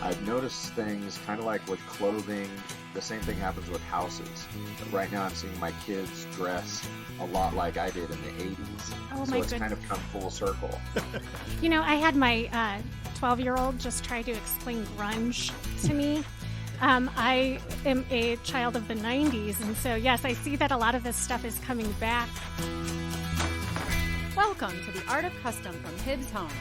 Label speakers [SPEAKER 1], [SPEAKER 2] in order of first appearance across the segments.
[SPEAKER 1] I've noticed things kind of like with clothing. The same thing happens with houses. But right now I'm seeing my kids dress a lot like I did in the 80s.
[SPEAKER 2] Oh,
[SPEAKER 1] so
[SPEAKER 2] my
[SPEAKER 1] it's
[SPEAKER 2] goodness.
[SPEAKER 1] kind of come full circle.
[SPEAKER 2] I had my 12-year-old just try to explain grunge to me. I am a child of the 90s, and so, yes, I see that a lot of this stuff is coming back.
[SPEAKER 3] Welcome to the Art of Custom from Hibbs Homes.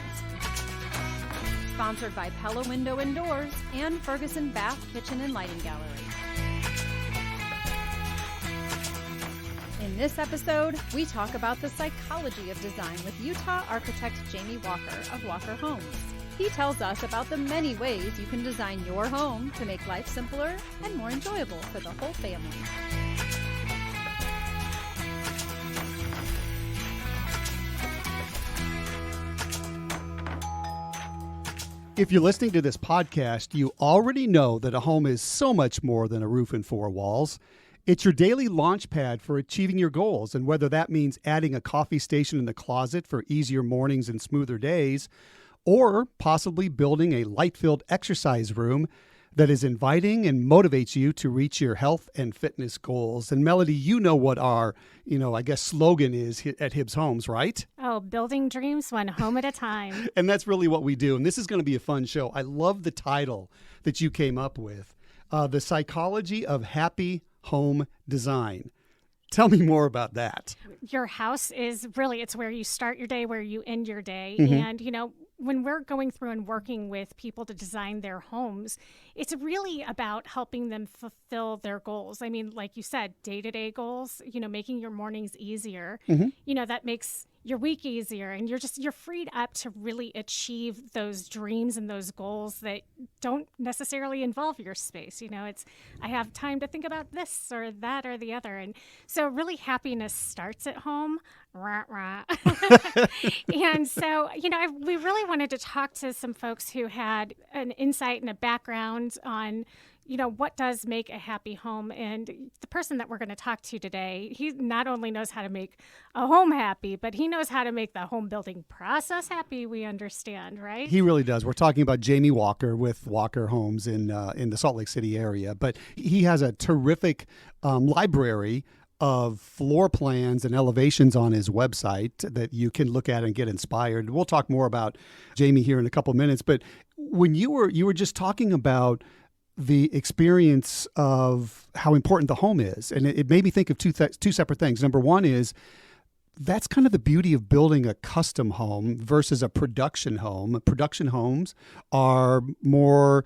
[SPEAKER 3] Sponsored by Pella Window and Doors and Ferguson Bath, Kitchen, and Lighting Gallery. In this episode, we talk about the psychology of design with Utah architect Jamie Walker of Walker Homes. He tells us about the many ways you can design your home to make life simpler and more enjoyable for the whole family.
[SPEAKER 4] If you're listening to this podcast, you already know that a home is so much more than a roof and four walls. It's your daily launch pad for achieving your goals, and whether that means adding a coffee station in the closet for easier mornings and smoother days, or possibly building a light-filled exercise room that is inviting and motivates you to reach your health and fitness goals. And Melody, you know what our, slogan is at Hibbs Homes, right?
[SPEAKER 2] Oh, building dreams one home at a time.
[SPEAKER 4] And that's really what we do. And this is going to be a fun show. I love the title that you came up with, The Psychology of Happy Home Design. Tell me more about that.
[SPEAKER 2] Your house is really, it's where you start your day, where you end your day.
[SPEAKER 4] Mm-hmm.
[SPEAKER 2] And, when we're going through and working with people to design their homes, it's really about helping them fulfill their goals. I mean, like you said, day-to-day goals, making your mornings easier,
[SPEAKER 4] Mm-hmm.
[SPEAKER 2] That makes your week easier, and you're freed up to really achieve those dreams and those goals that don't necessarily involve your space. I have time to think about this or that or the other. And so really happiness starts at home. Rah, rah. And so, we really wanted to talk to some folks who had an insight and a background on what does make a happy home. And the person that we're going to talk to today, he not only knows how to make a home happy, but he knows how to make the home building process happy, we understand, right?
[SPEAKER 4] He really does. We're talking about Jamie Walker with Walker Homes in the Salt Lake City area. But he has a terrific library of floor plans and elevations on his website that you can look at and get inspired. We'll talk more about Jamie here in a couple minutes. But when you were just talking about the experience of how important the home is, and it made me think of two separate things. Number one is that's kind of the beauty of building a custom home versus a production home. Production homes are more,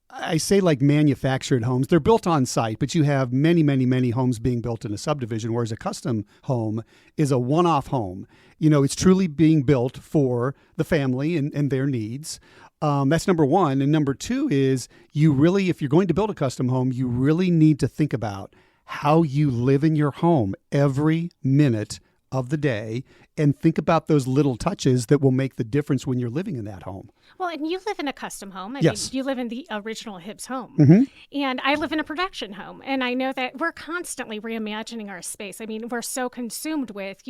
[SPEAKER 4] I say, like manufactured homes. They're built on site, but you have many, many, many homes being built in a subdivision, whereas a custom home is a one-off home. It's truly being built for the family and their needs. That's number one. And number two is if you're going to build a custom home, you really need to think about how you live in your home every minute of the day and think about those little touches that will make the difference when you're living in that home.
[SPEAKER 2] Well, and you live in a custom home.
[SPEAKER 4] Yes.
[SPEAKER 2] You live in the original Hibbs home.
[SPEAKER 4] Mm-hmm.
[SPEAKER 2] And I live in a production home. And I know that we're constantly reimagining our space. I mean, we're so consumed with,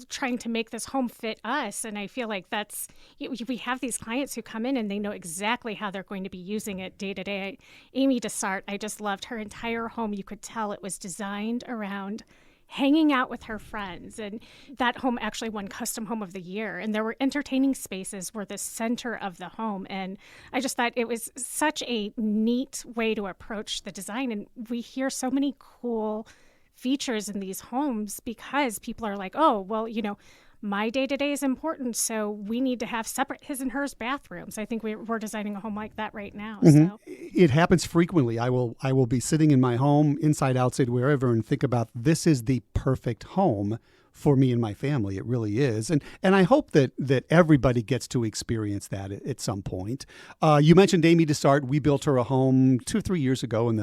[SPEAKER 2] trying to make this home fit us. And I feel like we have these clients who come in and they know exactly how they're going to be using it day to day. Amy Desart, I just loved her entire home. You could tell it was designed around hanging out with her friends. And that home actually won Custom Home of the Year. And there were entertaining spaces were the center of the home. And I just thought it was such a neat way to approach the design. And we hear so many cool features in these homes because people are like, oh, well, my day-to-day is important, so we need to have separate his and hers bathrooms. I think we're designing a home like that right now.
[SPEAKER 4] Mm-hmm.
[SPEAKER 2] So
[SPEAKER 4] it happens frequently. I will be sitting in my home, inside, outside, wherever, and think about this is the perfect home for me and my family. It really is. And I hope that everybody gets to experience that at some point. You mentioned Amy Desart. We built her a home 2 or 3 years ago in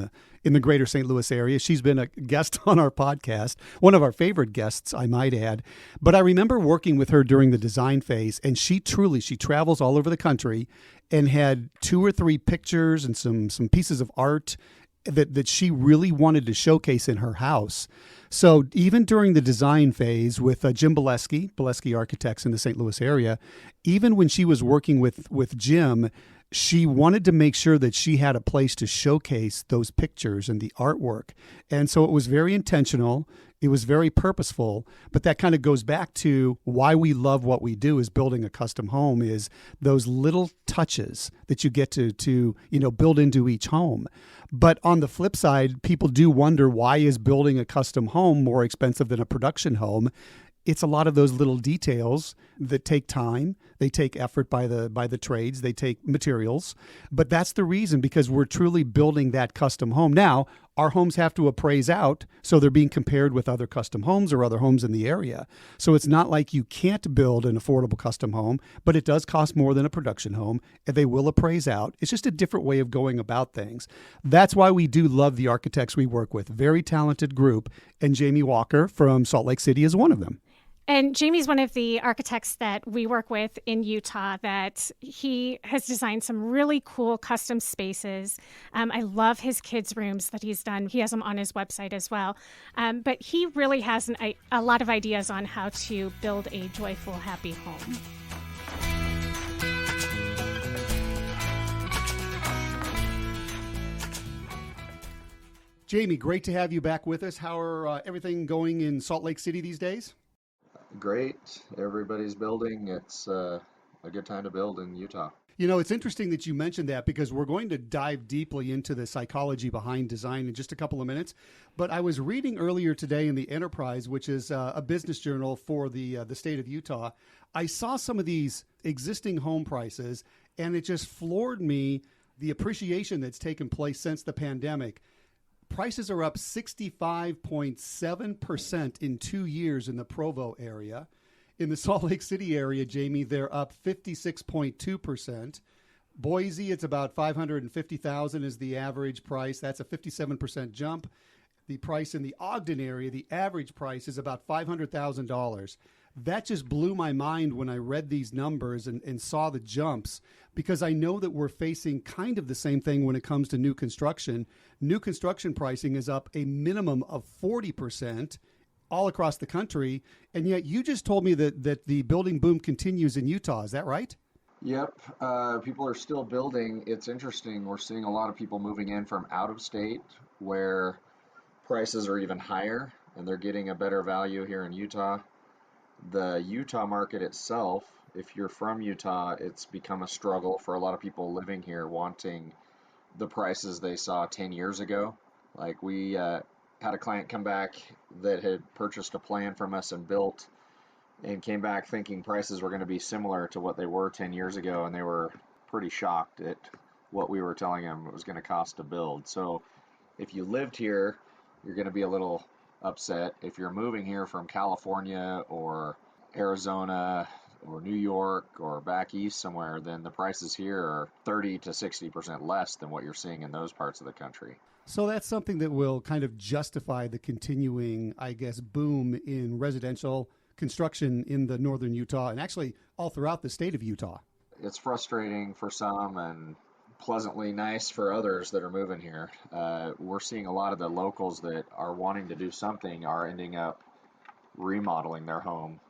[SPEAKER 4] the greater St. Louis area. She's been a guest on our podcast, one of our favorite guests, I might add. But I remember working with her during the design phase, and she travels all over the country and had 2 or 3 pictures and some pieces of art that she really wanted to showcase in her house. So even during the design phase with Jim Bolesky Architects in the St. Louis area, even when she was working with Jim, she wanted to make sure that she had a place to showcase those pictures and the artwork. And so it was very intentional. It was very purposeful, but that kind of goes back to why we love what we do is building a custom home is those little touches that you get to build into each home. But on the flip side, people do wonder, why is building a custom home more expensive than a production home? It's a lot of those little details that take time. They take effort by the trades. They take materials. But that's the reason, because we're truly building that custom home. Now, our homes have to appraise out, so they're being compared with other custom homes or other homes in the area. So it's not like you can't build an affordable custom home, but it does cost more than a production home, and they will appraise out. It's just a different way of going about things. That's why we do love the architects we work with. Very talented group, and Jamie Walker from Salt Lake City is one of them.
[SPEAKER 2] And Jamie's one of the architects that we work with in Utah, that he has designed some really cool custom spaces. I love his kids' rooms that he's done. He has them on his website as well. But he really has a lot of ideas on how to build a joyful, happy home.
[SPEAKER 4] Jamie, great to have you back with us. How are everything going in Salt Lake City these days?
[SPEAKER 1] Great. Everybody's building. It's a good time to build in Utah.
[SPEAKER 4] You know, it's interesting that you mentioned that, because we're going to dive deeply into the psychology behind design in just a couple of minutes. But I was reading earlier today in the Enterprise, which is a business journal for the state of Utah. I saw some of these existing home prices, and it just floored me, the appreciation that's taken place since the pandemic. Prices are up 65.7% in 2 years in the Provo area. In the Salt Lake City area, Jamie, they're up 56.2%. Boise, it's about $550,000 is the average price. That's a 57% jump. The price in the Ogden area, the average price is about $500,000. That just blew my mind when I read these numbers and saw the jumps, because I know that we're facing kind of the same thing when it comes to new construction. New construction pricing is up a minimum of 40% all across the country. And yet you just told me that the building boom continues in Utah. Is that right?
[SPEAKER 1] Yep. People are still building. It's interesting. We're seeing a lot of people moving in from out of state where prices are even higher, and they're getting a better value here in Utah. The Utah market itself, if you're from Utah, it's become a struggle for a lot of people living here, wanting the prices they saw 10 years ago. Like, we had a client come back that had purchased a plan from us and built, and came back thinking prices were going to be similar to what they were 10 years ago, and they were pretty shocked at what we were telling them it was going to cost to build. So if you lived here, you're going to be a little upset. If you're moving here from California or Arizona or New York or back east somewhere, then the prices here are 30 to 60% less than what you're seeing in those parts of the country.
[SPEAKER 4] So that's something that will kind of justify the continuing, I guess, boom in residential construction in the northern Utah, and actually all throughout the state of Utah.
[SPEAKER 1] It's frustrating for some and pleasantly nice for others that are moving here. We're seeing a lot of the locals that are wanting to do something are ending up remodeling their home.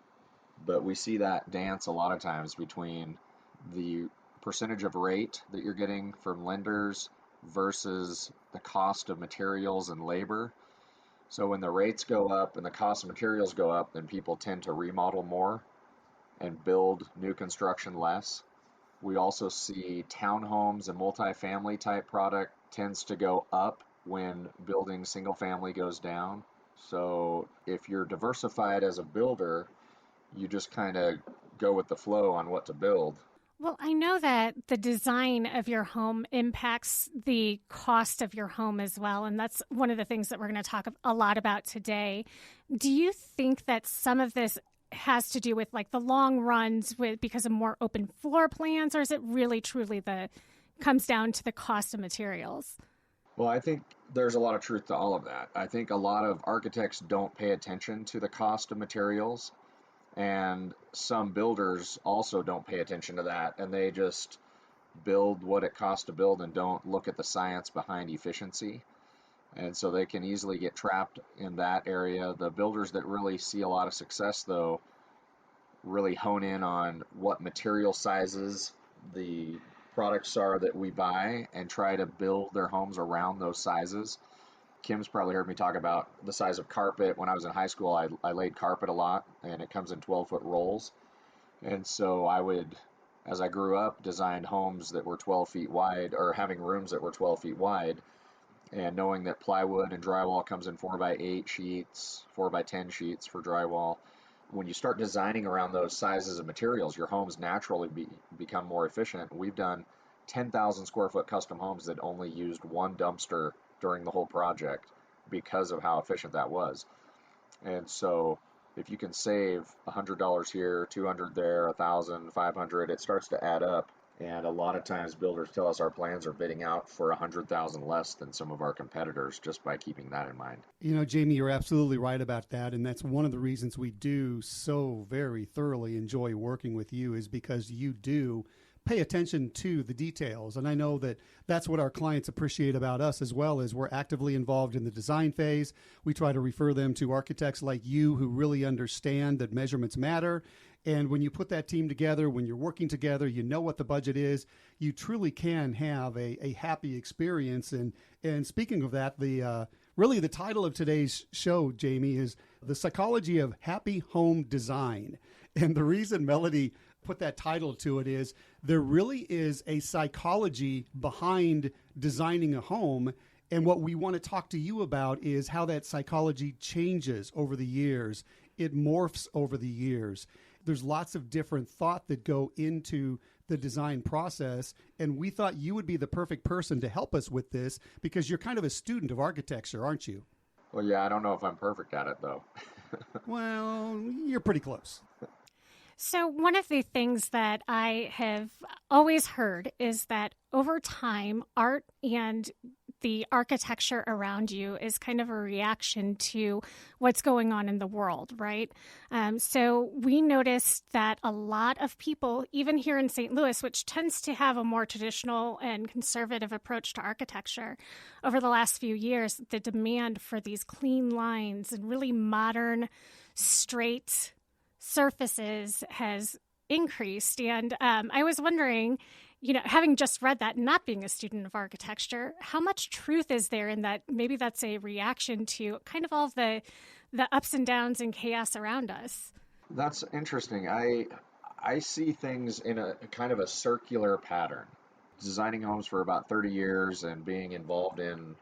[SPEAKER 1] But we see that dance a lot of times between the percentage of rate that you're getting from lenders versus the cost of materials and labor. So when the rates go up and the cost of materials go up, then people tend to remodel more and build new construction less. We also see townhomes and multifamily type product tends to go up when building single family goes down. So if you're diversified as a builder, you just kind of go with the flow on what to build.
[SPEAKER 2] Well, I know that the design of your home impacts the cost of your home as well. And that's one of the things that we're going to talk a lot about today. Do you think that some of this has to do with like the long runs because of more open floor plans, or is it really truly comes down to the cost of materials?
[SPEAKER 1] Well, I think there's a lot of truth to all of that. I think a lot of architects don't pay attention to the cost of materials, and some builders also don't pay attention to that, and they just build what it costs to build and don't look at the science behind efficiency. And so they can easily get trapped in that area. The builders that really see a lot of success, though, really hone in on what material sizes the products are that we buy and try to build their homes around those sizes. Kim's probably heard me talk about the size of carpet. When I was in high school, I laid carpet a lot, and it comes in 12-foot rolls. And so I would, as I grew up, designed homes that were 12 feet wide, or having rooms that were 12 feet wide, and knowing that plywood and drywall comes in 4x8 sheets, 4x10 sheets for drywall. When you start designing around those sizes of materials, your homes naturally become more efficient. We've done 10,000 square foot custom homes that only used one dumpster during the whole project because of how efficient that was. And so if you can save $100 here, $200 there, $1,000, $500, it starts to add up. And a lot of times builders tell us our plans are bidding out for $100,000 less than some of our competitors just by keeping that in mind.
[SPEAKER 4] You know, Jamie, you're absolutely right about that. And that's one of the reasons we do so very thoroughly enjoy working with you, is because you do pay attention to the details. And I know that that's what our clients appreciate about us as well, as we're actively involved in the design phase. We try to refer them to architects like you who really understand that measurements matter. And when you put that team together, when you're working together, you know what the budget is, you truly can have a happy experience. And speaking of that, really the title of today's show, Jamie, is The Psychology of Happy Home Design. And the reason Melody put that title to it is there really is a psychology behind designing a home. And what we want to talk to you about is how that psychology changes over the years. It morphs over the years. There's lots of different thought that go into the design process, and we thought you would be the perfect person to help us with this because you're kind of a student of architecture, aren't you?
[SPEAKER 1] Well, yeah, I don't know if I'm perfect at it, though.
[SPEAKER 4] Well, you're pretty close.
[SPEAKER 2] So one of the things that I have always heard is that over time, art and the architecture around you is kind of a reaction to what's going on in the world, right? So we noticed that a lot of people, even here in St. Louis, which tends to have a more traditional and conservative approach to architecture, over the last few years, the demand for these clean lines and really modern, straight surfaces has increased. And I was wondering, having just read that, not being a student of architecture, how much truth is there in that? Maybe that's a reaction to kind of all of the ups and downs and chaos around us.
[SPEAKER 1] That's interesting. I see things in a kind of a circular pattern. Designing homes for about 30 years and being involved in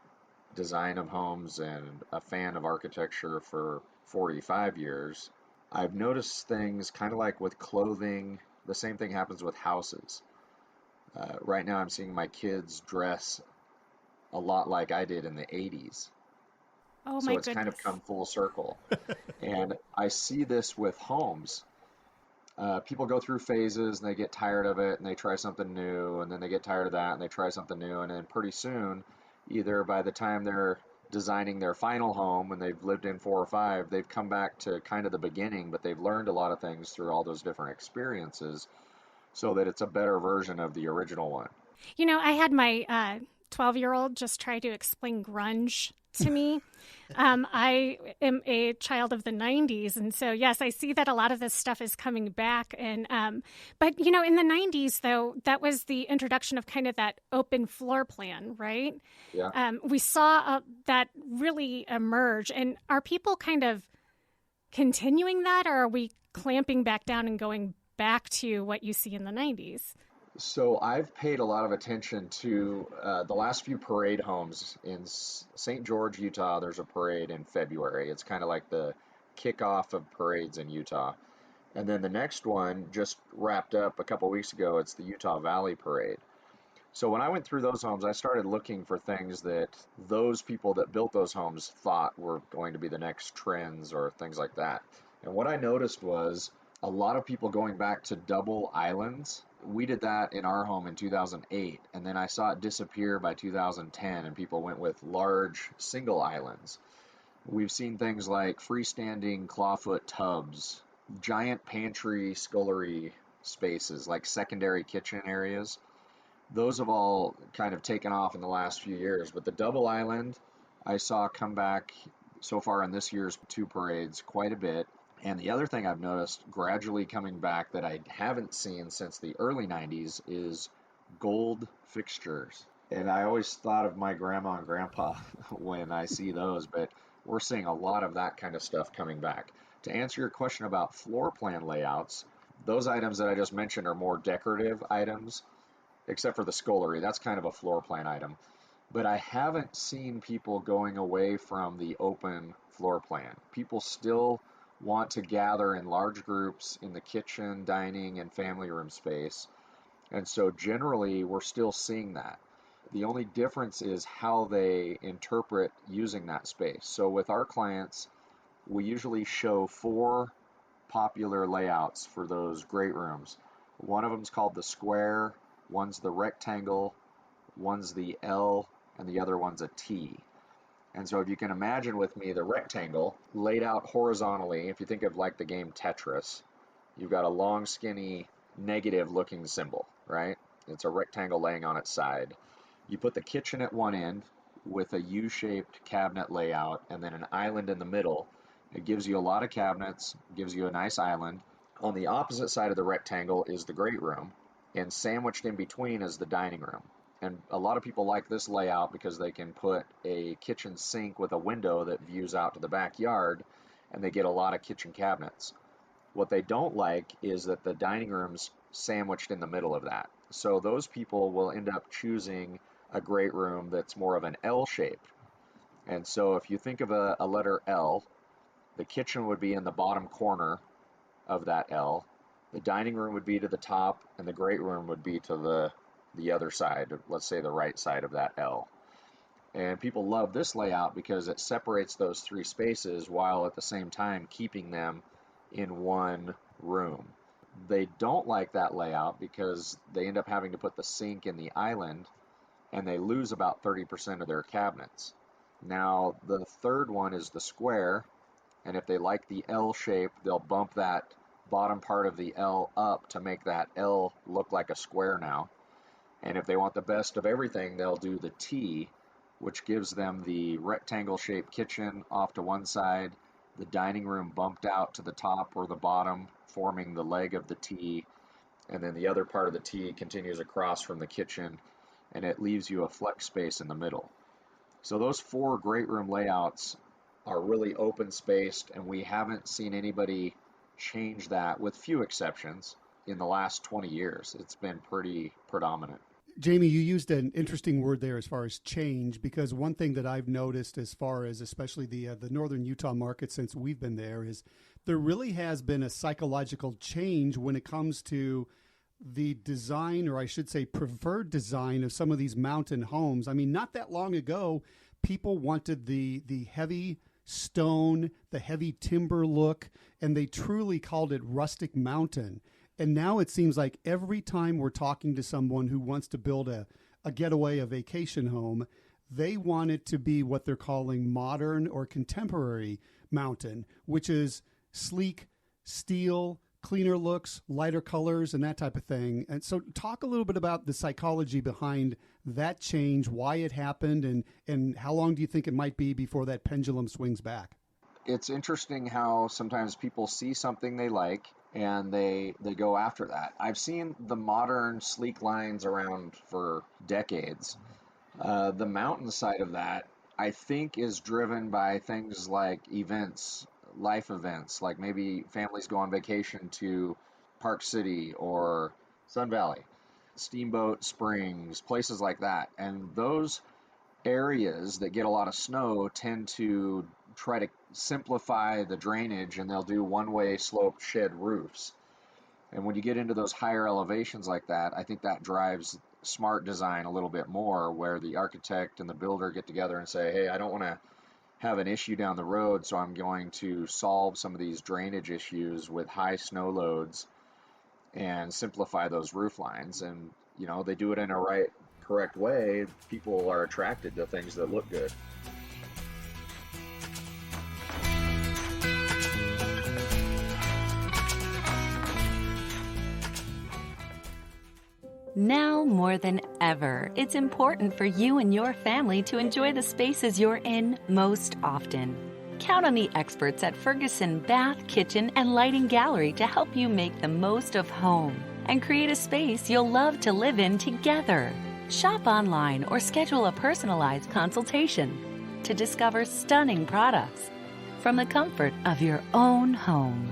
[SPEAKER 1] design of homes and a fan of architecture for 45 years, I've noticed things kind of like with clothing. The same thing happens with houses. Right now I'm seeing my kids dress a lot like I did in the 80s.
[SPEAKER 2] Oh,
[SPEAKER 1] so
[SPEAKER 2] my
[SPEAKER 1] it's
[SPEAKER 2] goodness.
[SPEAKER 1] kind of come full circle. And I see this with homes. People go through phases and they get tired of it and they try something new, and then they get tired of that and they try something new, and then pretty soon, either by the time they're designing their final home and they've lived in 4 or 5, they've come back to kind of the beginning, but they've learned a lot of things through all those different experiences, so that it's a better version of the original one.
[SPEAKER 2] I had my 12-year-old just try to explain grunge to me. I am a child of the 90s, and so yes, I see that a lot of this stuff is coming back. And but in the 90s, though, that was the introduction of kind of that open floor plan, right?
[SPEAKER 1] Yeah.
[SPEAKER 2] We saw that really emerge. And are people kind of continuing that, or are we clamping back down and going back to what you see in the 90s?
[SPEAKER 1] So I've paid a lot of attention to the last few parade homes in St. George, Utah. There's a parade in February. It's kind of like the kickoff of parades in Utah. And then the next one just wrapped up a couple weeks ago. It's the Utah Valley Parade. So when I went through those homes, I started looking for things that those people that built those homes thought were going to be the next trends or things like that. And what I noticed was a lot of people going back to double islands. We did that in our home in 2008, and then I saw it disappear by 2010, and people went with large single islands. We've seen things like freestanding clawfoot tubs, giant pantry scullery spaces, like secondary kitchen areas. Those have all kind of taken off in the last few years, but the double island I saw come back so far in this year's 2 parades quite a bit. And the other thing I've noticed gradually coming back that I haven't seen since the early 90s is gold fixtures. And I always thought of my grandma and grandpa when I see those, but we're seeing a lot of that kind of stuff coming back. To answer your question about floor plan layouts, those items that I just mentioned are more decorative items, except for the scullery. That's kind of a floor plan item. But I haven't seen people going away from the open floor plan. People still want to gather in large groups in the kitchen, dining, and family room space. And so generally, we're still seeing that. The only difference is how they interpret using that space. So with our clients, we usually show 4 popular layouts for those great rooms. One of them is called the square, one's the rectangle, one's the L, and the other one's a T. And so if you can imagine with me the rectangle laid out horizontally, if you think of like the game Tetris, you've got a long, skinny, negative looking symbol, right? It's a rectangle laying on its side. You put the kitchen at one end with a U-shaped cabinet layout and then an island in the middle. It gives you a lot of cabinets, gives you a nice island. On the opposite side of the rectangle is the great room, and sandwiched in between is the dining room. And a lot of people like this layout because they can put a kitchen sink with a window that views out to the backyard, and they get a lot of kitchen cabinets. What they don't like is that the dining room's sandwiched in the middle of that. So those people will end up choosing a great room that's more of an L shape. And so if you think of a letter L, the kitchen would be in the bottom corner of that L. The dining room would be to the top, and the great room would be to the other side, let's say the right side of that L. And people love this layout because it separates those 3 spaces while at the same time keeping them in one room. They don't like that layout because they end up having to put the sink in the island, and they lose about 30% of their cabinets. Now, the third one is the square, and if they like the L shape, they'll bump that bottom part of the L up to make that L look like a square now. And if they want the best of everything, they'll do the T, which gives them the rectangle-shaped kitchen off to one side, the dining room bumped out to the top or the bottom, forming the leg of the T, and then the other part of the T continues across from the kitchen, and it leaves you a flex space in the middle. So those 4 great room layouts are really open-spaced, and we haven't seen anybody change that, with few exceptions, in the last 20 years. It's been pretty predominant.
[SPEAKER 4] Jamie, you used an interesting word there as far as change, because one thing that I've noticed as far as especially the northern Utah market since we've been there is there really has been a psychological change when it comes to the design, or I should say preferred design, of some of these mountain homes. I mean, not that long ago, people wanted the heavy stone, the heavy timber look, and they truly called it rustic mountain. And now it seems like every time we're talking to someone who wants to build a getaway, a vacation home, they want it to be what they're calling modern or contemporary mountain, which is sleek, steel, cleaner looks, lighter colors, and that type of thing. And so talk a little bit about the psychology behind that change, why it happened, and how long do you think it might be before that pendulum swings back?
[SPEAKER 1] It's interesting how sometimes people see something they like and they go after that. I've seen the modern sleek lines around for decades. The mountain side of that, I think, is driven by things like events, life events, like maybe families go on vacation to Park City or Sun Valley, Steamboat Springs, places like that. And those areas that get a lot of snow tend to try to simplify the drainage, and they'll do one-way sloped shed roofs. And when you get into those higher elevations like that, I think that drives smart design a little bit more, where the architect and the builder get together and say, hey, I don't want to have an issue down the road, so I'm going to solve some of these drainage issues with high snow loads and simplify those roof lines. And, you know, they do it in a correct way. People are attracted to things that look good.
[SPEAKER 5] Now more than ever, it's important for you and your family to enjoy the spaces you're in most often. Count on the experts at Ferguson Bath, Kitchen, and Lighting Gallery to help you make the most of home. and create a space you'll love to live in together. Shop online or schedule a personalized consultation to discover stunning products from the comfort of your own home.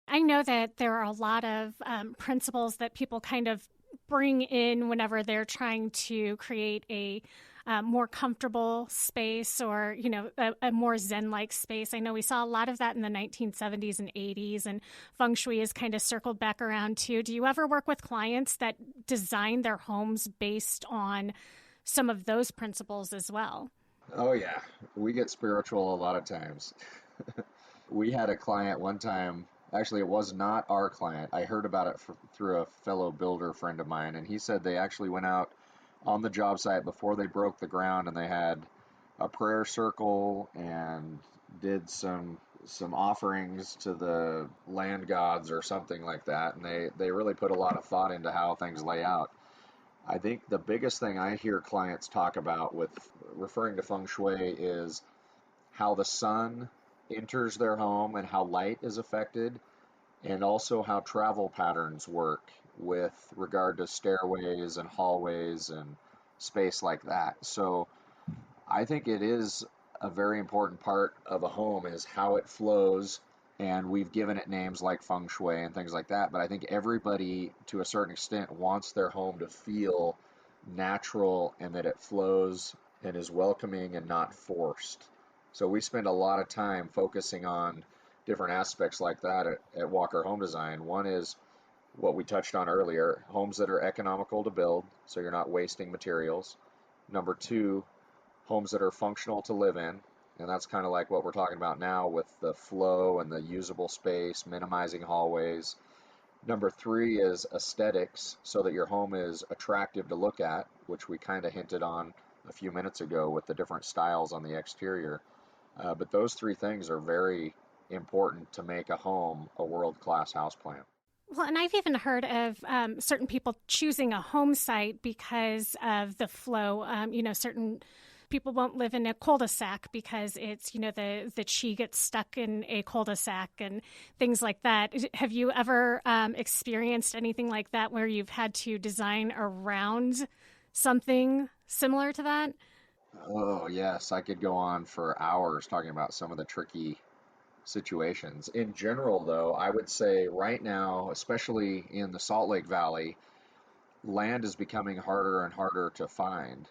[SPEAKER 2] I know that there are a lot of principles that people kind of bring in whenever they're trying to create a more comfortable space, or, a more Zen-like space. I know we saw a lot of that in the 1970s and 80s, and Feng Shui is kind of circled back around too. Do you ever work with clients that design their homes based on some of those principles as well?
[SPEAKER 1] Oh yeah, we get spiritual a lot of times. We had a client one time, actually it was not our client. I heard about it through a fellow builder friend of mine, and he said they actually went out on the job site before they broke the ground, and they had a prayer circle and did some offerings to the land gods or something like that, and they really put a lot of thought into how things lay out. I think the biggest thing I hear clients talk about with referring to feng shui is how the sun enters their home and how light is affected, and also how travel patterns work with regard to stairways and hallways and space like that. So I think it is a very important part of a home is how it flows, and we've given it names like feng shui and things like that, but I think everybody to a certain extent wants their home to feel natural and that it flows and is welcoming and not forced. So we spend a lot of time focusing on different aspects like that at Walker Home Design. One is what we touched on earlier, homes that are economical to build, so you're not wasting materials. Number two, homes that are functional to live in, and that's kind of like what we're talking about now with the flow and the usable space, minimizing hallways. Number three is aesthetics, so that your home is attractive to look at, which we kind of hinted on a few minutes ago with the different styles on the exterior. But those three things are very important to make a home a world-class houseplant.
[SPEAKER 2] Well, and I've even heard of certain people choosing a home site because of the flow. Certain people won't live in a cul-de-sac because it's, the chi gets stuck in a cul-de-sac and things like that. Have you ever experienced anything like that where you've had to design around something similar to that?
[SPEAKER 1] Oh, yes, I could go on for hours talking about some of the tricky situations. In general, though, I would say right now, especially in the Salt Lake Valley, land is becoming harder and harder to find.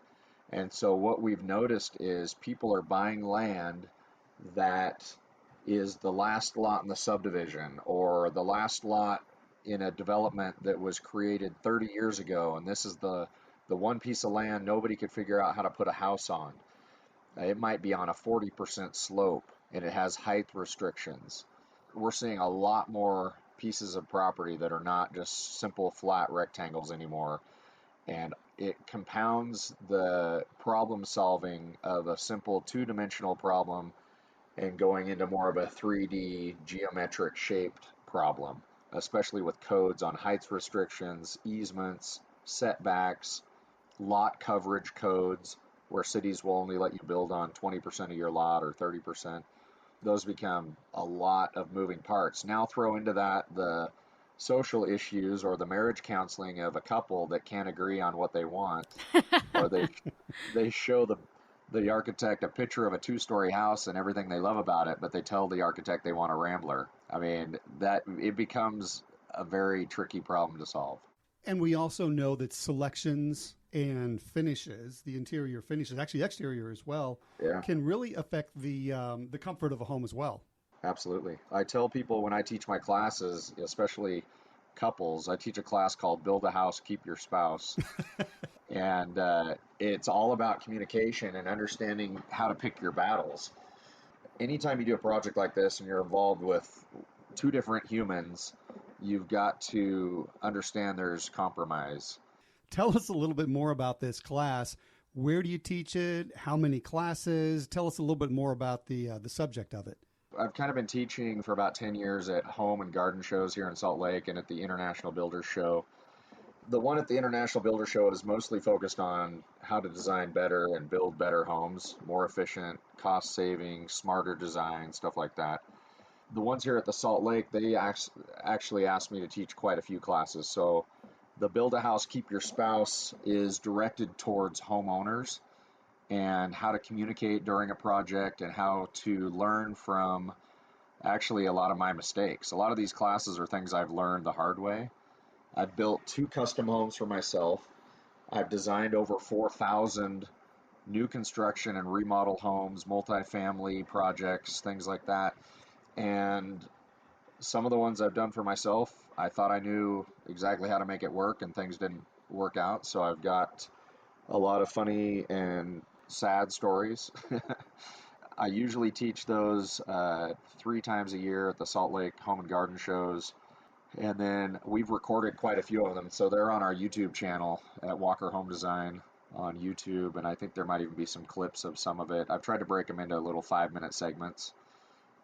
[SPEAKER 1] And so what we've noticed is people are buying land that is the last lot in the subdivision or the last lot in a development that was created 30 years ago, and this is the one piece of land nobody could figure out how to put a house on. It might be on a 40% slope, and it has height restrictions. We're seeing a lot more pieces of property that are not just simple flat rectangles anymore, and it compounds the problem solving of a simple two-dimensional problem and going into more of a 3D geometric shaped problem, especially with codes on height restrictions, easements, setbacks, lot coverage codes, where cities will only let you build on 20% of your lot or 30%. Those become a lot of moving parts. Now throw into that the social issues or the marriage counseling of a couple that can't agree on what they want, or they show the architect a picture of a two-story house and everything they love about it, but they tell the architect they want a Rambler. I mean, that it becomes a very tricky problem to solve.
[SPEAKER 4] And we also know that selections and finishes, the interior finishes, actually exterior as well, can really affect the comfort of a home as well.
[SPEAKER 1] Absolutely. I tell people when I teach my classes, especially couples, I teach a class called Build a House, Keep Your Spouse. And it's all about communication and understanding how to pick your battles. Anytime you do a project like this and you're involved with two different humans, you've got to understand there's compromise.
[SPEAKER 4] Tell us a little bit more about this class. Where do you teach it? How many classes? Tell us a little bit more about the subject of it.
[SPEAKER 1] I've kind of been teaching for about 10 years at home and garden shows here in Salt Lake and at the International Builders Show. The one at the International Builder Show is mostly focused on how to design better and build better homes, more efficient, cost saving, smarter design, stuff like that. the ones here at the Salt Lake, they actually asked me to teach quite a few classes. So the Build a House, Keep Your Spouse is directed towards homeowners and how to communicate during a project and how to learn from actually a lot of my mistakes. A lot of these classes are things I've learned the hard way. I've built 2 custom homes for myself. I've designed over 4,000 new construction and remodel homes, multifamily projects, things like that. And some of the ones I've done for myself, I thought I knew exactly how to make it work, and things didn't work out. So I've got a lot of funny and sad stories. I usually teach those 3 times a year at the Salt Lake Home and Garden shows. And then we've recorded quite a few of them. So they're on our YouTube channel at Walker Home Design on YouTube. And I think there might even be some clips of some of it. I've tried to break them into little 5-minute segments.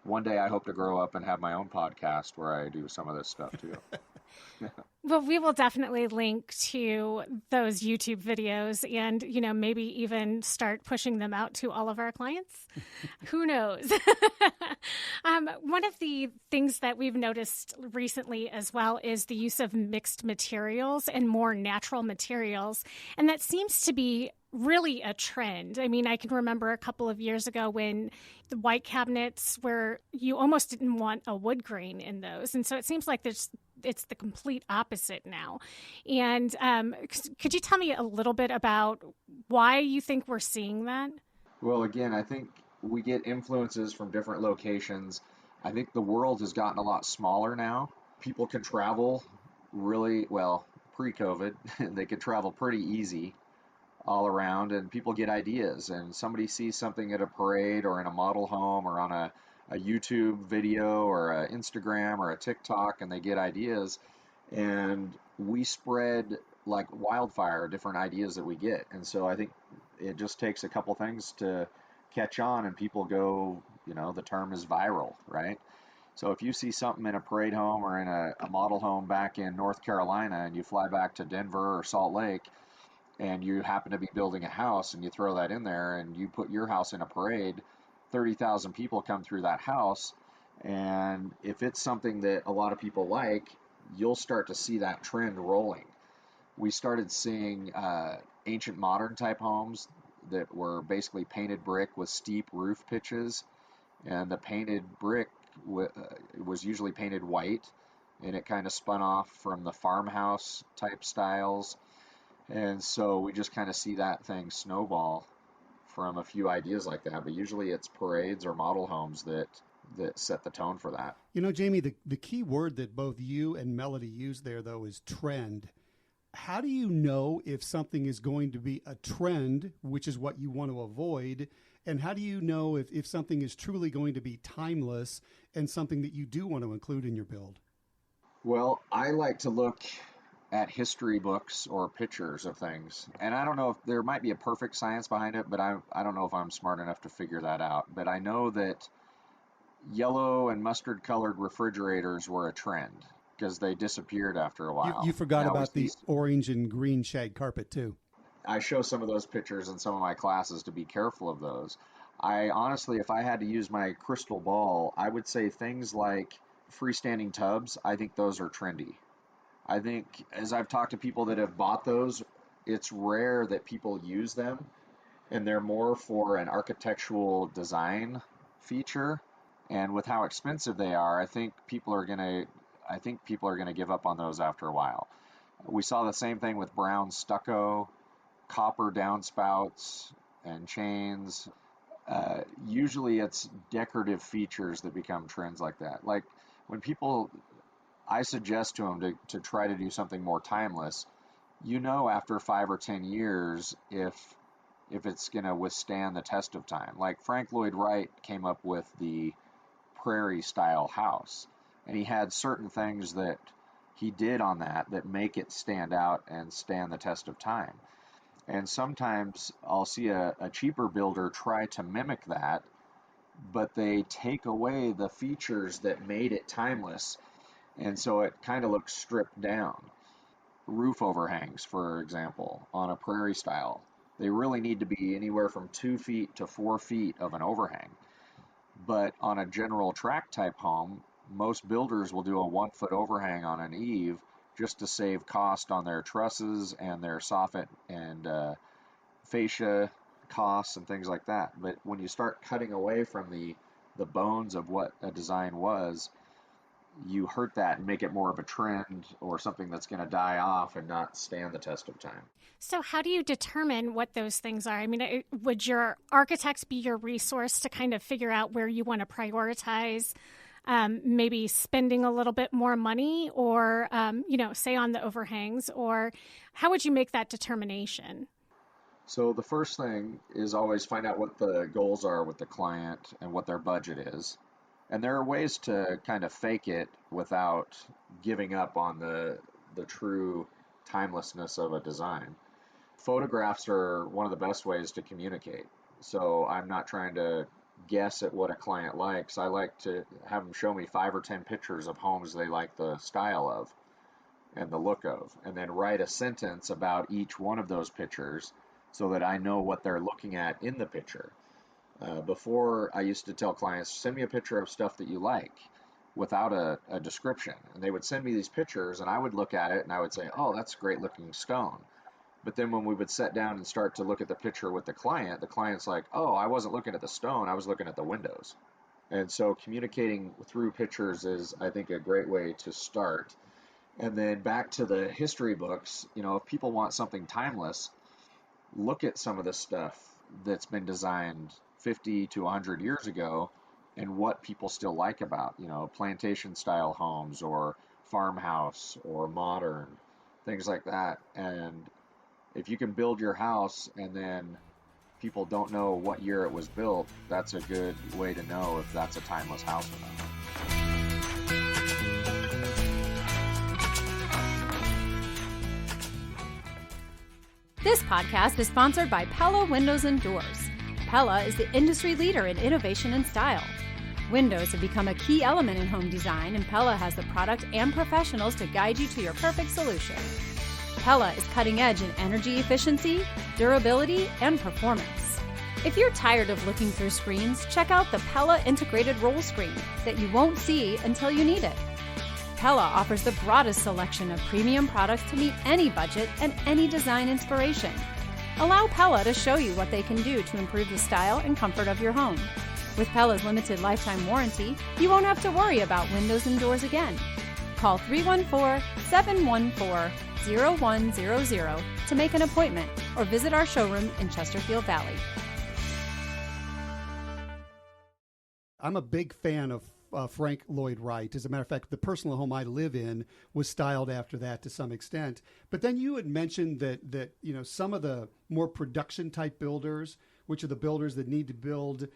[SPEAKER 1] One day I hope to grow up and have my own podcast where I do some of this stuff too.
[SPEAKER 2] Well, we will definitely link to those YouTube videos and, maybe even start pushing them out to all of our clients. Who knows? One of the things that we've noticed recently as well is the use of mixed materials and more natural materials. And that seems to be really a trend. I mean, I can remember a couple of years ago when the white cabinets where you almost didn't want a wood grain in those. And so it seems like it's the complete opposite now. And could you tell me a little bit about why you think we're seeing that?
[SPEAKER 1] Well, again, I think we get influences from different locations. I think the world has gotten a lot smaller now. People can travel really well. Pre-COVID, they could travel pretty easy all around, and people get ideas, and somebody sees something at a parade or in a model home or on a YouTube video or an Instagram or a TikTok, and they get ideas, and we spread like wildfire different ideas that we get. And so I think it just takes a couple things to catch on, and people go, the term is viral, right? So if you see something in a parade home or in a model home back in North Carolina, and you fly back to Denver or Salt Lake, and you happen to be building a house and you throw that in there and you put your house in a parade, 30,000 people come through that house. And if it's something that a lot of people like, you'll start to see that trend rolling. We started seeing ancient modern type homes that were basically painted brick with steep roof pitches. And the painted brick was usually painted white, and it kind of spun off from the farmhouse type styles. And so we just kind of see that thing snowball from a few ideas like that. But usually it's parades or model homes that set the tone for that.
[SPEAKER 4] Jamie, the key word that both you and Melody use there, though, is trend. How do you know if something is going to be a trend, which is what you want to avoid? And how do you know if something is truly going to be timeless and something that you do want to include in your build?
[SPEAKER 1] Well, I like to look at history books or pictures of things. And I don't know if there might be a perfect science behind it, but I don't know if I'm smart enough to figure that out. But I know that yellow and mustard colored refrigerators were a trend because they disappeared after a while.
[SPEAKER 4] You forgot about the orange and green shag carpet too.
[SPEAKER 1] I show some of those pictures in some of my classes to be careful of those. I honestly, if I had to use my crystal ball, I would say things like freestanding tubs. I think those are trendy. I think as I've talked to people that have bought those, it's rare that people use them, and they're more for an architectural design feature. And with how expensive they are, I think people are gonna give up on those after a while. We saw the same thing with brown stucco, copper downspouts and chains. Usually it's decorative features that become trends like that. Like when people, I suggest to them to try to do something more timeless. After 5 or 10 years, if it's going to withstand the test of time. Like Frank Lloyd Wright came up with the prairie style house, and he had certain things that he did on that make it stand out and stand the test of time. And sometimes I'll see a cheaper builder try to mimic that, but they take away the features that made it timeless. And so it kind of looks stripped down. Roof overhangs, for example, on a prairie style, they really need to be anywhere from 2 feet to 4 feet of an overhang. But on a general tract type home, most builders will do a 1 foot overhang on an eave just to save cost on their trusses and their soffit and fascia costs and things like that. But when you start cutting away from the bones of what a design was, you hurt that and make it more of a trend or something that's going to die off and not stand the test of time.
[SPEAKER 2] So how do you determine what those things are? I mean, would your architects be your resource to kind of figure out where you want to prioritize, maybe spending a little bit more money or, say on the overhangs, or how would you make that determination?
[SPEAKER 1] So the first thing is always find out what the goals are with the client and what their budget is. And there are ways to kind of fake it without giving up on the true timelessness of a design. Photographs are one of the best ways to communicate. So I'm not trying to guess at what a client likes. I like to have them show me 5 or 10 pictures of homes they like the style of and the look of, and then write a sentence about each one of those pictures so that I know what they're looking at in the picture. Before, I used to tell clients, send me a picture of stuff that you like without a description. And they would send me these pictures, and I would look at it, and I would say, oh, that's a great looking stone. But then when we would sit down and start to look at the picture with the client's like, oh, I wasn't looking at the stone, I was looking at the windows. And so communicating through pictures is, I think, a great way to start. And then back to the history books, if people want something timeless, look at some of the stuff that's been designed 50 to 100 years ago and what people still like about, plantation style homes or farmhouse or modern, things like that. And if you can build your house and then people don't know what year it was built, that's a good way to know if that's a timeless house or not.
[SPEAKER 3] This podcast is sponsored by Pella Windows and Doors. Pella is the industry leader in innovation and style. Windows have become a key element in home design, and Pella has the product and professionals to guide you to your perfect solution. Pella is cutting edge in energy efficiency, durability, and performance. If you're tired of looking through screens, check out the Pella integrated roll screen that you won't see until you need it. Pella offers the broadest selection of premium products to meet any budget and any design inspiration. Allow Pella to show you what they can do to improve the style and comfort of your home. With Pella's limited lifetime warranty, you won't have to worry about windows and doors again. Call 314-714-0100 to make an appointment or visit our showroom in Chesterfield Valley.
[SPEAKER 4] I'm a big fan of Frank Lloyd Wright. As a matter of fact, the personal home I live in was styled after that to some extent. But then you had mentioned that some of the more production type builders, which are the builders that need to build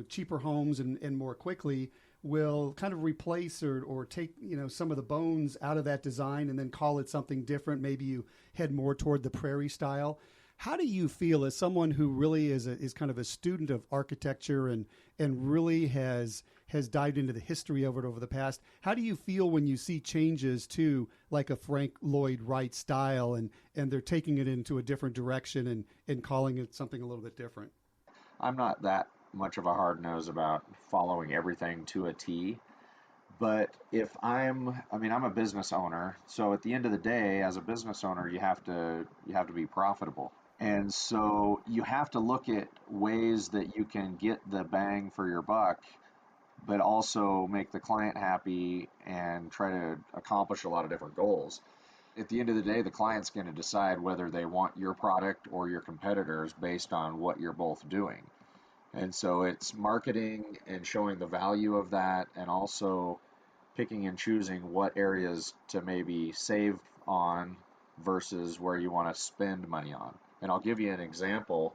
[SPEAKER 4] cheaper homes and more quickly, will kind of replace or take some of the bones out of that design and then call it something different. Maybe you head more toward the prairie style. How do you feel as someone who really is kind of a student of architecture and really has dived into the history of it over the past? How do you feel when you see changes to like a Frank Lloyd Wright style and they're taking it into a different direction and calling it something a little bit different?
[SPEAKER 1] I'm not that much of a hard nose about following everything to a T. But if I'm a business owner, so at the end of the day, as a business owner, you have to be profitable. And so you have to look at ways that you can get the bang for your buck, but also make the client happy and try to accomplish a lot of different goals. At the end of the day, the client's going to decide whether they want your product or your competitors based on what you're both doing. And so it's marketing and showing the value of that, and also picking and choosing what areas to maybe save on versus where you want to spend money on. And I'll give you an example.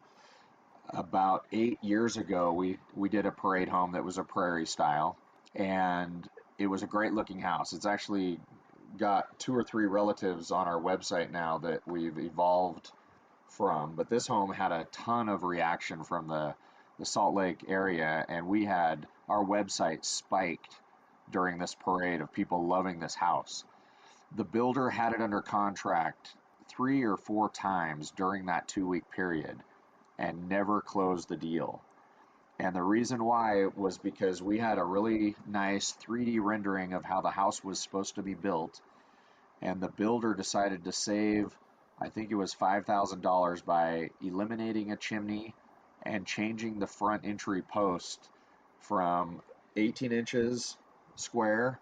[SPEAKER 1] About 8 years ago, we did a parade home that was a prairie style, and it was a great looking house. It's actually got 2 or 3 relatives on our website now that we've evolved from. But this home had a ton of reaction from the Salt Lake area, and we had our website spiked during this parade of people loving this house. The builder had it under contract 3 or 4 times during that 2-week period and never closed the deal. And the reason why was because we had a really nice 3D rendering of how the house was supposed to be built. And the builder decided to save, I think it was $5,000 by eliminating a chimney and changing the front entry post from 18 inches square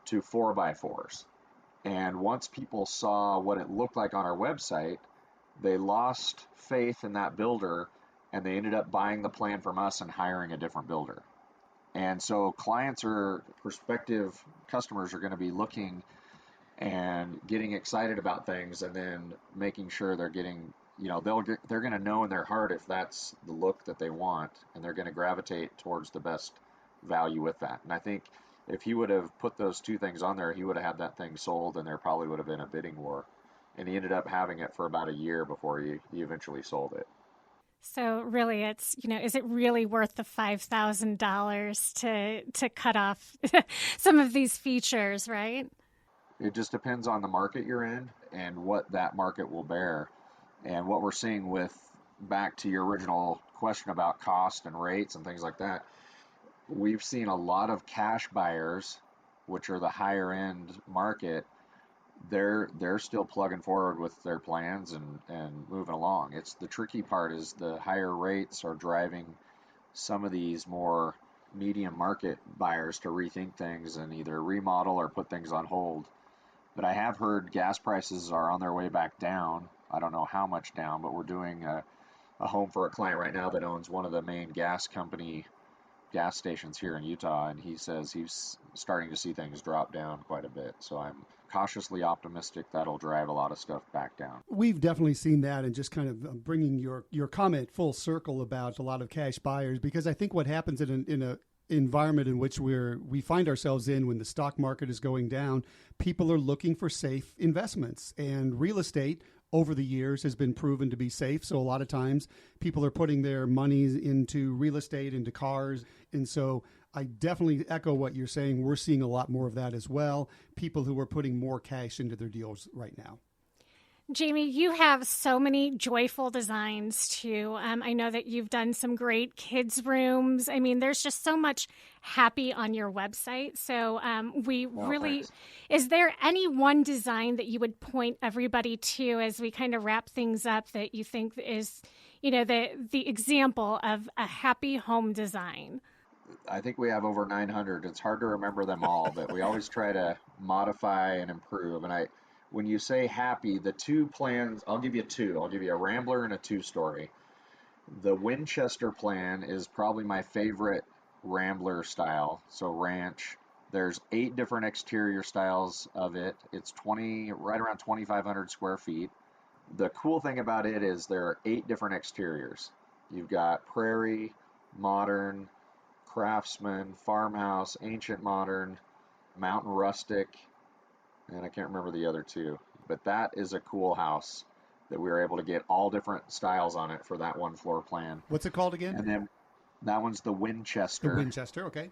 [SPEAKER 1] to 4x4s. And once people saw what it looked like on our website, they lost faith in that builder, and they ended up buying the plan from us and hiring a different builder. And so prospective customers are going to be looking and getting excited about things, and then making sure they're getting, they're going to know in their heart if that's the look that they want, and they're going to gravitate towards the best value with that. And I think if he would have put those two things on there, he would have had that thing sold, and there probably would have been a bidding war. And he ended up having it for about a year before he eventually sold it.
[SPEAKER 2] So really, it's, is it really worth the $5,000 to cut off some of these features, right?
[SPEAKER 1] It just depends on the market you're in and what that market will bear. And what we're seeing with, back to your original question about cost and rates and things like that, we've seen a lot of cash buyers, which are the higher end market. They're still plugging forward with their plans and moving along. It's the tricky part is the higher rates are driving some of these more medium market buyers to rethink things and either remodel or put things on hold. But I have heard gas prices are on their way back down. I don't know how much down, but we're doing a home for a client right now that owns one of the main gas stations here in Utah, and he says he's starting to see things drop down quite a bit. So I'm cautiously optimistic that'll drive a lot of stuff back down.
[SPEAKER 4] We've definitely seen that, and just kind of bringing your comment full circle about a lot of cash buyers, because I think what happens in a environment in which we find ourselves in when the stock market is going down, people are looking for safe investments, and real estate over the years has been proven to be safe. So a lot of times people are putting their money into real estate, into cars. And so I definitely echo what you're saying. We're seeing a lot more of that as well. People who are putting more cash into their deals right now.
[SPEAKER 2] Jamie, you have so many joyful designs too. I know that you've done some great kids' rooms. I mean, there's just so much happy on your website. So thanks. Is there any one design that you would point everybody to as we kind of wrap things up that you think is, the example of a happy home design?
[SPEAKER 1] I think we have over 900. It's hard to remember them all, but we always try to modify and improve. And when you say happy, the two plans, I'll give you two. I'll give you a Rambler and a two-story. The Winchester plan is probably my favorite Rambler style, so ranch. There's 8 different exterior styles of it. It's right around 2,500 square feet. The cool thing about it is there are 8 different exteriors. You've got prairie, modern, craftsman, farmhouse, ancient modern, mountain rustic, and I can't remember the other two. But that is a cool house that we were able to get all different styles on it for that one floor plan.
[SPEAKER 4] What's it called again?
[SPEAKER 1] And then that one's the Winchester.
[SPEAKER 4] The Winchester, okay.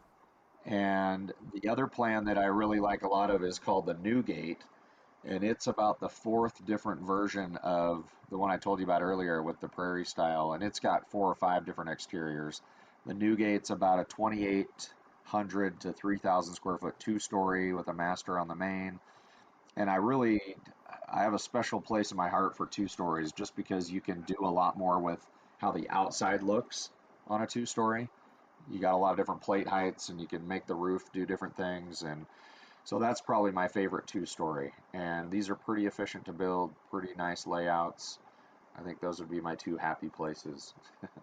[SPEAKER 1] And the other plan that I really like a lot of is called the Newgate, and it's about the 4th different version of the one I told you about earlier with the prairie style, and it's got 4 or 5 different exteriors. The Newgate's about a 2,800 to 3,000 square foot 2-story with a master on the main. And I have a special place in my heart for 2-stories just because you can do a lot more with how the outside looks on a 2-story. You got a lot of different plate heights, and you can make the roof do different things. And so that's probably my favorite 2-story. And these are pretty efficient to build, pretty nice layouts. I think those would be my 2 happy places.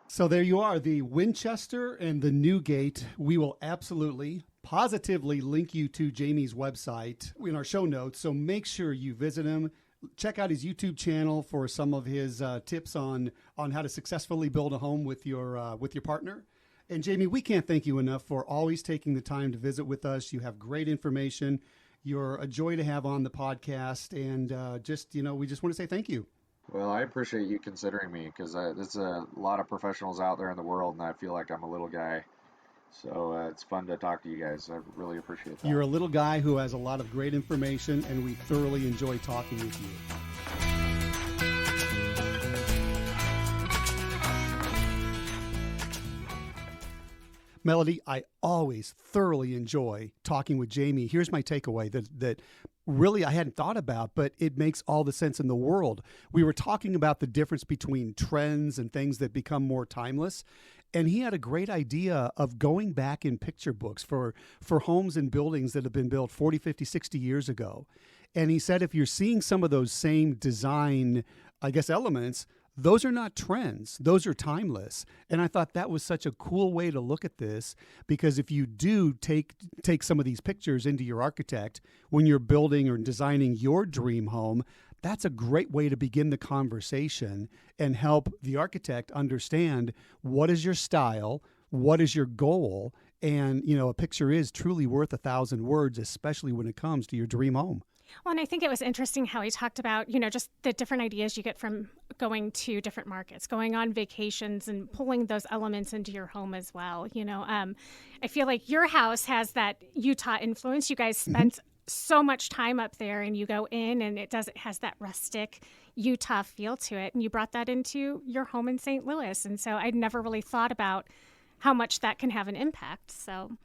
[SPEAKER 4] So there you are, the Winchester and the Newgate. We will absolutely, positively link you to Jamie's website in our show notes. So make sure you visit him. Check out his YouTube channel for some of his tips on how to successfully build a home with your partner. And Jamie, we can't thank you enough for always taking the time to visit with us. You have great information. You're a joy to have on the podcast. And we just want to say thank you.
[SPEAKER 1] Well, I appreciate you considering me because there's a lot of professionals out there in the world, and I feel like I'm a little guy. So it's fun to talk to you guys. I really appreciate that.
[SPEAKER 4] You're a little guy who has a lot of great information, and we thoroughly enjoy talking with you. Melody, I always thoroughly enjoy talking with Jamie. Here's my takeaway that really I hadn't thought about, but it makes all the sense in the world. We were talking about the difference between trends and things that become more timeless. And he had a great idea of going back in picture books for homes and buildings that have been built 40, 50, 60 years ago. And he said if you're seeing some of those same design, I guess, elements, those are not trends. Those are timeless. And I thought that was such a cool way to look at this, because if you do take some of these pictures into your architect when you're building or designing your dream home, that's a great way to begin the conversation and help the architect understand what is your style, what is your goal, and a picture is truly worth 1,000 words, especially when it comes to your dream home.
[SPEAKER 2] Well, and I think it was interesting how he talked about, just the different ideas you get from going to different markets, going on vacations and pulling those elements into your home as well. I feel like your house has that Utah influence. You guys spent so much time up there, and you go in and it has that rustic Utah feel to it. And you brought that into your home in St. Louis. And so I'd never really thought about how much that can have an impact.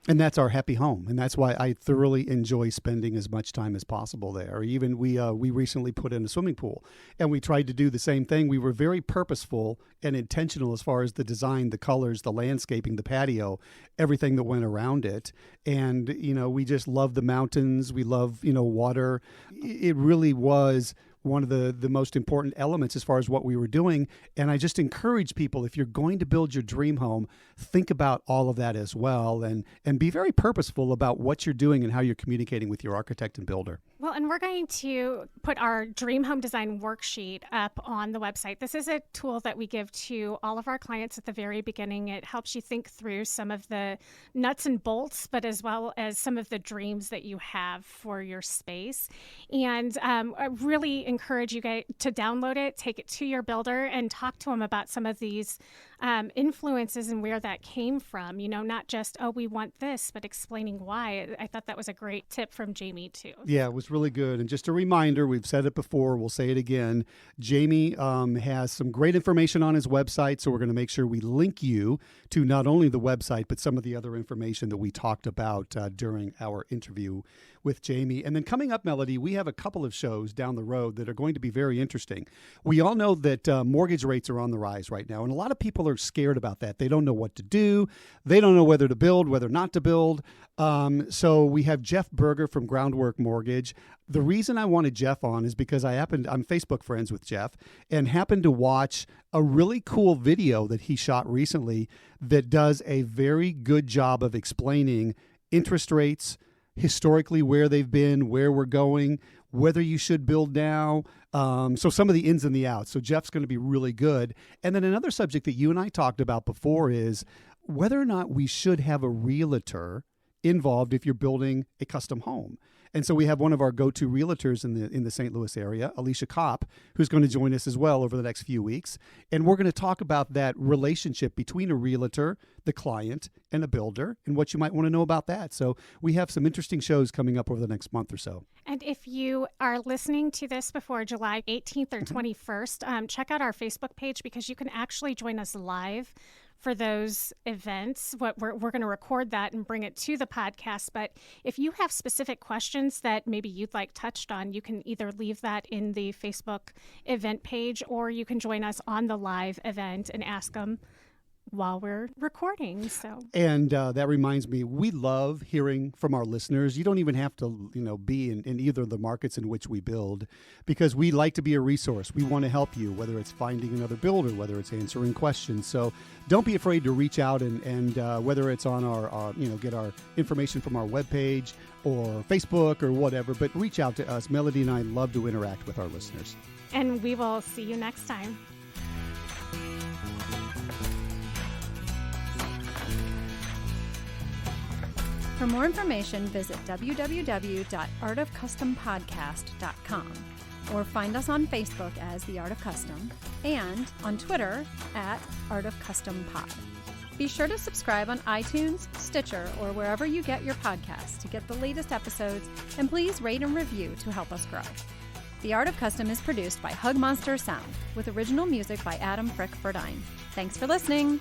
[SPEAKER 2] And
[SPEAKER 4] that's our happy home, and that's why I thoroughly enjoy spending as much time as possible there. Even we recently put in a swimming pool, and we tried to do the same thing. We were very purposeful and intentional as far as the design, the colors, the landscaping, the patio, everything that went around it. And we just love the mountains. We love water. It really was one of the most important elements as far as what we were doing. And I just encourage people, if you're going to build your dream home, think about all of that as well, and be very purposeful about what you're doing and how you're communicating with your architect and builder.
[SPEAKER 2] Well, and we're going to put our Dream Home Design Worksheet up on the website. This is a tool that we give to all of our clients at the very beginning. It helps you think through some of the nuts and bolts, but as well as some of the dreams that you have for your space. And I really encourage you guys to download it, take it to your builder, and talk to them about some of these influences and where that came from. Not just, we want this, but explaining why. I thought that was a great tip from Jamie too.
[SPEAKER 4] Yeah, it was really good. And just a reminder, we've said it before, we'll say it again. Jamie has some great information on his website, so we're going to make sure we link you to not only the website, but some of the other information that we talked about during our interview with Jamie. And then coming up, Melody, we have a couple of shows down the road that are going to be very interesting. We all know that mortgage rates are on the rise right now, and a lot of people are scared about that. They don't know what to do. They don't know whether to build, whether not to build. So we have Jeff Berger from Groundwork Mortgage. The reason I wanted Jeff on is because I'm Facebook friends with Jeff and happened to watch a really cool video that he shot recently that does a very good job of explaining interest rates, historically where they've been, where we're going, whether you should build now. So some of the ins and the outs. So Jeff's going to be really good. And then another subject that you and I talked about before is whether or not we should have a realtor involved if you're building a custom home. And so we have one of our go-to realtors in the St. Louis area, Alicia Kopp, who's going to join us as well over the next few weeks. And we're going to talk about that relationship between a realtor, the client, and a builder, and what you might want to know about that. So we have some interesting shows coming up over the next month or so.
[SPEAKER 2] And if you are listening to this before July 18th or 21st, check out our Facebook page, because you can actually join us live for those events. We're going to record that and bring it to the podcast. But if you have specific questions that maybe you'd like touched on, you can either leave that in the Facebook event page, or you can join us on the live event and ask them while we're recording.
[SPEAKER 4] And that reminds me, we love hearing from our listeners. You don't even have to be in either of the markets in which we build, because we like to be a resource. We want to help you, whether it's finding another builder, whether it's answering questions. So don't be afraid to reach out, and whether it's on our get our information from our webpage or Facebook or whatever, but reach out to us. Melody and I love to interact with our listeners.
[SPEAKER 2] And we will see you next time.
[SPEAKER 3] For more information, visit www.artofcustompodcast.com or find us on Facebook as The Art of Custom and on Twitter @ArtofCustomPod. Be sure to subscribe on iTunes, Stitcher, or wherever you get your podcasts to get the latest episodes, and please rate and review to help us grow. The Art of Custom is produced by Hug Monster Sound with original music by Adam Frick Burdine. Thanks for listening.